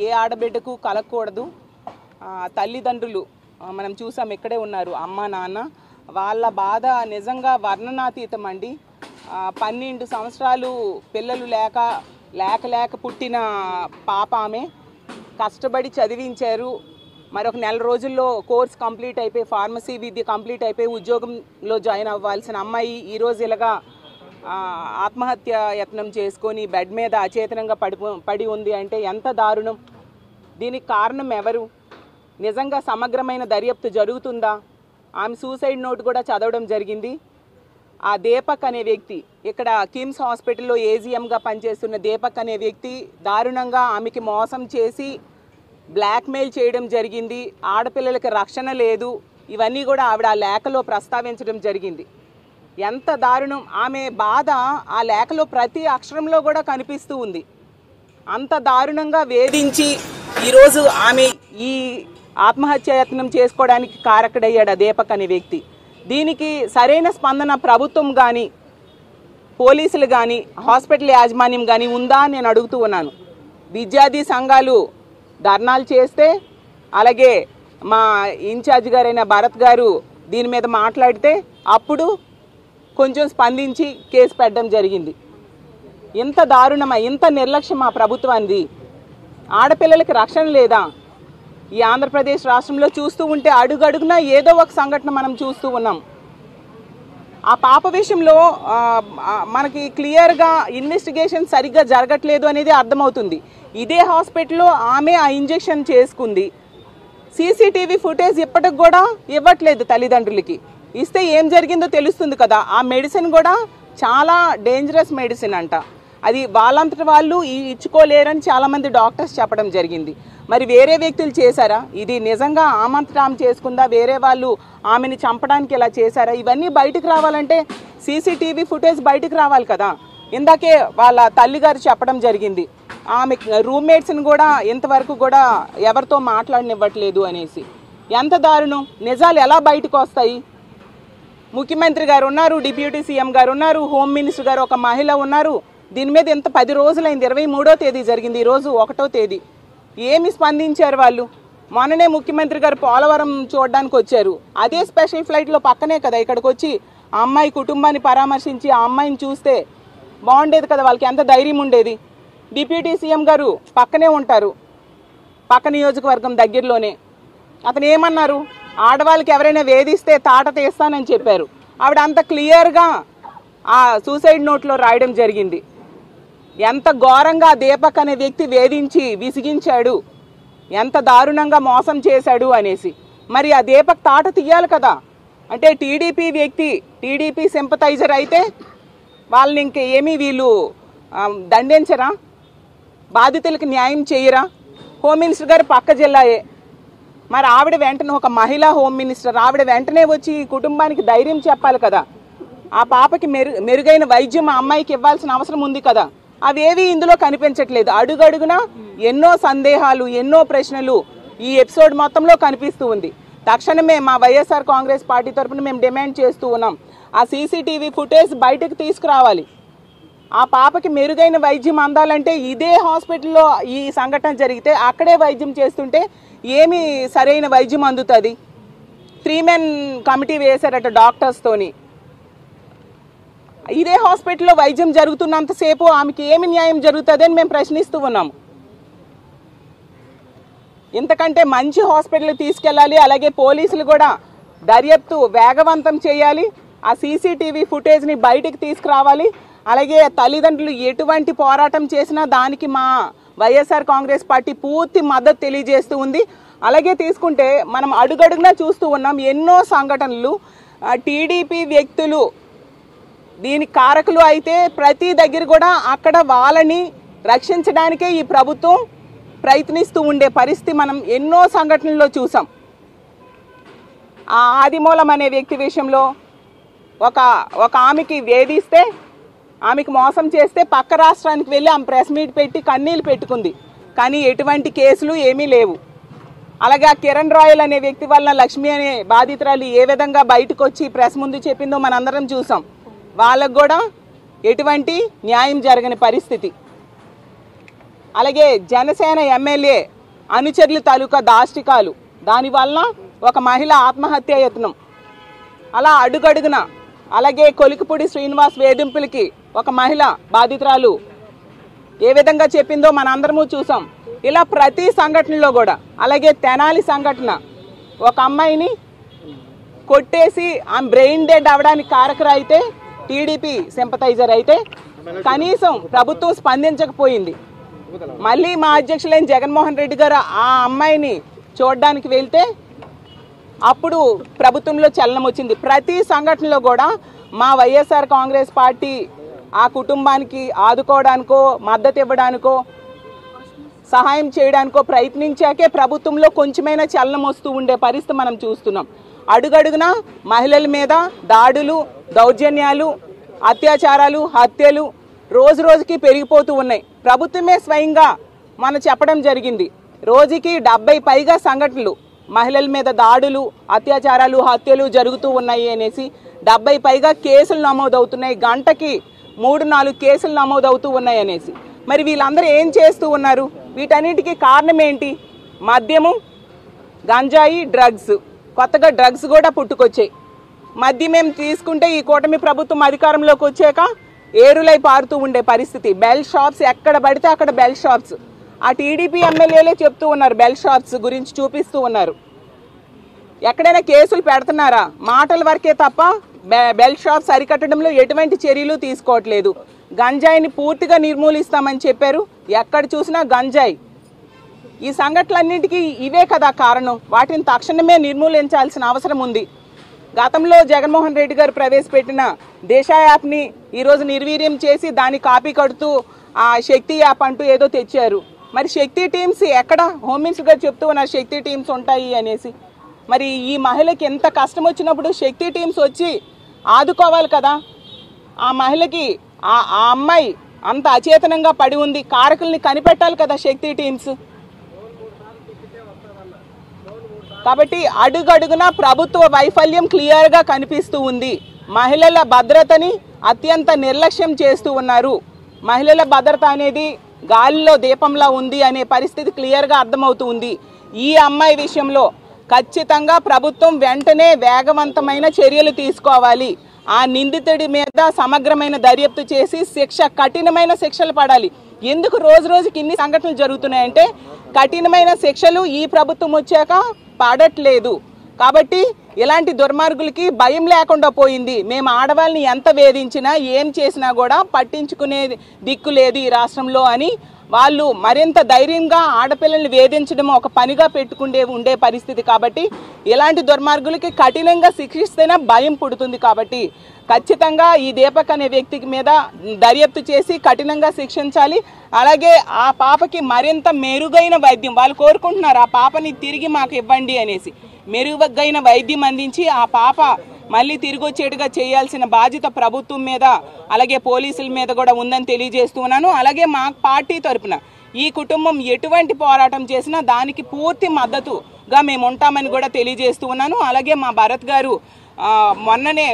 ఏ ఆడబిడ్డకు కలగకూడదు. తల్లిదండ్రులు మనం చూసాం ఇక్కడే ఉన్నారు, అమ్మ నాన్న, వాళ్ళ బాధ నిజంగా వర్ణనాతీతం అండి. 12 సంవత్సరాలు పిల్లలు లేక పుట్టిన పాప ఆమె. కష్టపడి చదివించారు. మరొక నెల రోజుల్లో కోర్స్ కంప్లీట్ అయిపోయి ఫార్మసీ విద్య కంప్లీట్ అయిపోయి ఉద్యోగంలో జాయిన్ అవ్వాల్సిన అమ్మాయి ఈరోజు ఇలాగా ఆత్మహత్య యత్నం చేసుకొని బెడ్ మీద అచేతనంగా పడి ఉంది అంటే ఎంత దారుణం. దీనికి కారణం ఎవరు? నిజంగా సమగ్రమైన దర్యాప్తు జరుగుతుందా? ఆమె సూసైడ్ నోట్ కూడా చదవడం జరిగింది. ఆ దీపక్ అనే వ్యక్తి, ఇక్కడ కిమ్స్ హాస్పిటల్లో ఏజీఎంగా పనిచేస్తున్న దీపక్ అనే వ్యక్తి దారుణంగా ఆమెకి మోసం చేసి బ్లాక్మెయిల్ చేయడం జరిగింది. ఆడపిల్లలకి రక్షణ లేదు, ఇవన్నీ కూడా ఆవిడ ఆ లేఖలో ప్రస్తావించడం జరిగింది. ఎంత దారుణం! ఆమె బాధ ఆ లేఖలో ప్రతి అక్షరంలో కూడా కనిపిస్తూ ఉంది. అంత దారుణంగా వేధించి ఈరోజు ఆమె ఈ ఆత్మహత్యాయత్నం చేసుకోవడానికి కారకుడయ్యాడు ఆ దీపక్ అనే వ్యక్తి. దీనికి సరైన స్పందన ప్రభుత్వం కానీ, పోలీసులు కానీ, హాస్పిటల్ యాజమాన్యం కానీ ఉందా అని నేను అడుగుతూ ఉన్నాను. విద్యార్థి సంఘాలు ధర్నాలు చేస్తే, అలాగే మా ఇన్ఛార్జ్ గారైన భరత్ గారు దీని మీద మాట్లాడితే అప్పుడు కొంచెం స్పందించి కేసు పెట్టడం జరిగింది. ఇంత దారుణమా, ఇంత నిర్లక్ష్యమా ప్రభుత్వానికి? ఆడపిల్లలకి రక్షణ లేదా? ఈ ఆంధ్రప్రదేశ్ రాష్ట్రంలో చూస్తూ ఉంటే అడుగడుగునా ఏదో ఒక సంఘటన మనం చూస్తూ ఉన్నాం. ఆ పాప విషయంలో మనకి క్లియర్గా ఇన్వెస్టిగేషన్ సరిగ్గా జరగట్లేదు అనేది అర్థమవుతుంది. ఇదే హాస్పిటల్లో ఆమె ఆ ఇంజెక్షన్ చేసుకుంది. సీసీటీవీ ఫుటేజ్ ఇప్పటికి కూడా ఇవ్వట్లేదు తల్లిదండ్రులకి. ఇస్తే ఏం జరిగిందో తెలుస్తుంది కదా. ఆ మెడిసిన్ కూడా చాలా డేంజరస్ మెడిసిన్ అంట. అది వాళ్ళంతటి వాళ్ళు ఇచ్చుకోలేరని చాలామంది డాక్టర్స్ చెప్పడం జరిగింది. మరి వేరే వ్యక్తులు చేశారా? ఇది నిజంగా ఆమంతటా ఆమె చేసుకుందా? వేరే వాళ్ళు ఆమెని చంపడానికి ఇలా చేశారా? ఇవన్నీ బయటకు రావాలంటే సీసీటీవీ ఫుటేజ్ బయటకు రావాలి కదా. ఇందాకే వాళ్ళ తల్లిగారు చెప్పడం జరిగింది, ఆమె రూమ్మేట్స్ని కూడా ఇంతవరకు కూడా ఎవరితో మాట్లాడనివ్వట్లేదు అనేసి. ఎంత దారుణం! నిజాలు ఎలా బయటకు వస్తాయి? ముఖ్యమంత్రి గారు ఉన్నారు, డిప్యూటీ సీఎం గారు ఉన్నారు, హోమ్ మినిస్టర్ గారు ఒక మహిళ ఉన్నారు. దీని మీద ఎంత 10 రోజులైంది. 23వ తేదీ జరిగింది, ఈరోజు 1వ తేదీ. ఏమి స్పందించారు వాళ్ళు? మొన్ననే ముఖ్యమంత్రి గారు పోలవరం చూడడానికి వచ్చారు. అదే స్పెషల్ ఫ్లైట్లో పక్కనే కదా ఇక్కడికి వచ్చి ఆ అమ్మాయి కుటుంబాన్ని పరామర్శించి ఆ అమ్మాయిని చూస్తే బాగుండేది కదా. వాళ్ళకి ఎంత ధైర్యం ఉండేది. డిప్యూటీ సీఎం గారు పక్కనే ఉంటారు, పక్క నియోజకవర్గం దగ్గరలోనే. అతను ఏమన్నారు? ఆడవాళ్ళకి ఎవరైనా వేధిస్తే తాట తీస్తానని చెప్పారు. ఆవిడ అంత క్లియర్గా ఆ సూసైడ్ నోట్లో రాయడం జరిగింది. ఎంత ఘోరంగా దీపక్ అనే వ్యక్తి వేధించి విసిగించాడు, ఎంత దారుణంగా మోసం చేశాడు అనేసి. మరి ఆ దీపక్ తాట తీయాలి కదా. అంటే టీడీపీ వ్యక్తి, టీడీపీ సింపథైజర్ అయితే వాళ్ళని ఇంకేమీ వీళ్ళు దండించరా? బాధితులకు న్యాయం చేయరా? హోమ్ మినిస్టర్ గారు పక్క జిల్లాయే. మరి ఆవిడ వెంటనే, ఒక మహిళా హోమ్ మినిస్టర్, ఆవిడ వెంటనే వచ్చి కుటుంబానికి ధైర్యం చెప్పాలి కదా. ఆ పాపకి మెరుగైన వైద్యం ఆ అమ్మాయికి ఇవ్వాల్సిన అవసరం ఉంది కదా. అవేవి ఇందులో కనిపించట్లేదు. అడుగడుగునా ఎన్నో సందేహాలు, ఎన్నో ప్రశ్నలు ఈ ఎపిసోడ్ మొత్తంలో కనిపిస్తూ ఉంది. తక్షణమే మా వైఎస్ఆర్ కాంగ్రెస్ పార్టీ తరఫున మేము డిమాండ్ చేస్తూ ఉన్నాం, ఆ సీసీటీవీ ఫుటేజ్ బయటకు తీసుకురావాలి. ఆ పాపకి మెరుగైన వైద్యం అందాలంటే ఇదే హాస్పిటల్లో ఈ సంఘటన జరిగితే అక్కడే వైద్యం చేస్తుంటే ఏమి సరైన వైద్యం అందుతుంది? 3 men కమిటీ వేశారట డాక్టర్స్తోని. ఇదే హాస్పిటల్లో వైద్యం జరుగుతున్నంతసేపు ఆమెకి ఏమి న్యాయం జరుగుతుంది అని మేము ప్రశ్నిస్తూ ఉన్నాము. ఇంతకంటే మంచి హాస్పిటల్ తీసుకెళ్ళాలి. అలాగే పోలీసులు కూడా దర్యాప్తు వేగవంతం చేయాలి. ఆ సీసీటీవీ ఫుటేజ్ని బయటికి తీసుకురావాలి. అలాగే తల్లిదండ్రులు ఎటువంటి పోరాటం చేసినా దానికి మా వైఎస్ఆర్ కాంగ్రెస్ పార్టీ పూర్తి మద్దతు తెలియజేస్తూ ఉంది. అలాగే తీసుకుంటే మనం అడుగడుగునా చూస్తూ ఉన్నాం ఎన్నో సంఘటనలు. టీడీపీ వ్యక్తులు దీని కారకులు అయితే ప్రతి దగ్గర కూడా అక్కడ వాళ్ళని రక్షించడానికే ఈ ప్రభుత్వం ప్రయత్నిస్తూ ఉండే పరిస్థితి మనం ఎన్నో సంఘటనల్లో చూసాం. ఆ ఆదిమూలం అనే వ్యక్తి విషయంలో ఒక ఆమెకి వేధిస్తే, ఆమెకు మోసం చేస్తే పక్క రాష్ట్రానికి వెళ్ళి ఆమె ప్రెస్ మీట్ పెట్టి కన్నీళ్ళు పెట్టుకుంది. కానీ ఎటువంటి కేసులు ఏమీ లేవు. అలాగే ఆ కిరణ్ రాయల్ అనే వ్యక్తి వలన లక్ష్మి అనే బాధితురాలు ఏ విధంగా బయటకు వచ్చి ప్రెస్ ముందు చెప్పిందో మనందరం చూసాం. వాళ్ళకు కూడా ఎటువంటి న్యాయం జరగని పరిస్థితి. అలాగే జనసేన ఎమ్మెల్యే అనుచరుల తాలూకా దాష్టికాలు, దానివల్ల ఒక మహిళ ఆత్మహత్య యత్నం, అలా అడుగడుగున, అలాగే కొలికిపూడి శ్రీనివాస్ వేధింపులకి ఒక మహిళ బాధితురాలు ఏ విధంగా చెప్పిందో మనందరము చూసాం. ఇలా ప్రతి సంఘటనలో కూడా, అలాగే తెనాలి సంఘటన, ఒక అమ్మాయిని కొట్టేసి ఆమె బ్రెయిన్ డెడ్ అవ్వడానికి కారకురైతే టీడీపీ సింపథైజర్ అయితే కనీసం ప్రభుత్వం స్పందించకపోయింది. మళ్ళీ మా అధ్యక్షులైన జగన్మోహన్ రెడ్డి గారు ఆ అమ్మాయిని చూడడానికి వెళ్తే అప్పుడు ప్రభుత్వంలో చలనం వచ్చింది. ప్రతి సంఘటనలో కూడా మా వైఎస్ఆర్ కాంగ్రెస్ పార్టీ ఆ కుటుంబానికి ఆదుకోవడానికో, మద్దతు ఇవ్వడానికో, సహాయం చేయడానికో ప్రయత్నించాకే ప్రభుత్వంలో కొంచెమైనా చలనం వస్తూ ఉండే పరిస్థితి మనం చూస్తున్నాం. అడుగడుగునా మహిళల మీద దాడులు, దౌర్జన్యాలు, అత్యాచారాలు, హత్యలు రోజు రోజుకి పెరిగిపోతూ ఉన్నాయి. ప్రభుత్వమే స్వయంగా మనం చెప్పడం జరిగింది, రోజుకి 70 పైగా సంఘటనలు మహిళల మీద దాడులు, అత్యాచారాలు, హత్యలు జరుగుతూ ఉన్నాయి అనేసి 70 పైగా కేసులు నమోదవుతున్నాయి, గంటకి 3-4 కేసులు నమోదవుతూ ఉన్నాయి అనేసి. మరి వీళ్ళందరూ ఏం చేస్తూ ఉన్నారు? వీటన్నిటికీ కారణం ఏంటి? మద్యము, గంజాయి, డ్రగ్స్. కొత్తగా డ్రగ్స్ కూడా పుట్టుకొచ్చాయి. మద్యం తీసుకుంటే ఈ కూటమి ప్రభుత్వం అధికారంలోకి వచ్చాక ఏరులై పారుతూ ఉండే పరిస్థితి. బెల్ షాప్స్ ఎక్కడ పడితే అక్కడ బెల్ షాప్స్. ఆ టీడీపీ ఎమ్మెల్యేలే చెప్తూ ఉన్నారు, బెల్ షాప్స్ గురించి చూపిస్తూ ఉన్నారు. ఎక్కడైనా కేసులు పెడుతున్నారా? మాటల వరకే తప్ప బెల్ షాప్స్ అరికట్టడంలో ఎటువంటి చర్యలు తీసుకోవట్లేదు. గంజాయిని పూర్తిగా నిర్మూలిస్తామని చెప్పారు, ఎక్కడ చూసినా గంజాయి. ఈ సంఘటనలన్నింటికీ ఇవే కదా కారణం. వాటిని తక్షణమే నిర్మూలించాల్సిన అవసరం ఉంది. గతంలో జగన్మోహన్ రెడ్డి గారు ప్రవేశపెట్టిన దిశ యాప్ని ఈరోజు నిర్వీర్యం చేసి దాన్ని కాపీ కడుతూ ఆ శక్తి యాప్ అంటూ ఏదో తెచ్చారు. మరి శక్తి టీమ్స్ ఎక్కడ? హోమ్ మినిస్టర్ గారు చెప్తూ ఉన్నారు శక్తి టీమ్స్ ఉంటాయి అనేసి. మరి ఈ మహిళకి ఎంత కష్టం వచ్చినప్పుడు శక్తి టీమ్స్ వచ్చి ఆదుకోవాలి కదా. ఆ మహిళకి ఆ అమ్మాయి అంత అచేతనంగా పడి ఉంది, కారకుల్ని కనిపెట్టాలి కదా శక్తి టీమ్స్. కాబట్టి అడుగడుగునా ప్రభుత్వ వైఫల్యం క్లియర్గా కనిపిస్తూ ఉంది. మహిళల భద్రతని అత్యంత నిర్లక్ష్యం చేస్తూ ఉన్నారు. మహిళల భద్రత అనేది గాలిలో దీపంలా ఉంది అనే పరిస్థితి క్లియర్గా అర్థమవుతూ ఉంది. ఈ అమ్మాయి విషయంలో ఖచ్చితంగా ప్రభుత్వం వెంటనే వేగవంతమైన చర్యలు తీసుకోవాలి. ఆ నిందితుడి మీద సమగ్రమైన దర్యాప్తు చేసి కఠినమైన శిక్షలు పడాలి. ఎందుకు రోజు రోజుకి ఇన్ని సంఘటనలు జరుగుతున్నాయంటే కఠినమైన శిక్షలు ఈ ప్రభుత్వం వచ్చాక పడట్లేదు. కాబట్టి ఇలాంటి దుర్మార్గులకి భయం లేకుండా పోయింది. మేము ఆడవాళ్ళని ఎంత వేధించినా ఏం చేసినా కూడా పట్టించుకునే దిక్కు లేదు ఈ రాష్ట్రంలో అని వాళ్ళు మరింత ధైర్యంగా ఆడపిల్లల్ని వేధించడం ఒక పనిగా ఉండే పరిస్థితి. కాబట్టి ఇలాంటి దుర్మార్గులకి కఠినంగా శిక్షిస్తేనే భయం పుడుతుంది. కాబట్టి ఖచ్చితంగా ఈ దీపక్ అనే వ్యక్తికి మీద దర్యాప్తు చేసి కఠినంగా శిక్షించాలి. అలాగే ఆ పాపకి మరింత మెరుగైన వైద్యం వాళ్ళు కోరుకుంటున్నారు, ఆ పాపని తిరిగి మాకు ఇవ్వండి అనేసి. మెరుగైన వైద్యం అందించి ఆ పాప మళ్ళీ తిరిగి వచ్చేట్టుగా చేయాల్సిన బాధ్యత ప్రభుత్వం మీద అలాగే పోలీసుల మీద కూడా ఉందని తెలియజేస్తున్నాను. అలాగే మా పార్టీ తరఫున ఈ కుటుంబం ఎటువంటి పోరాటం చేసినా దానికి పూర్తి మద్దతుగా మేము ఉంటామని కూడా తెలియజేస్తున్నాను. అలాగే మా భరత్ గారు మొన్ననే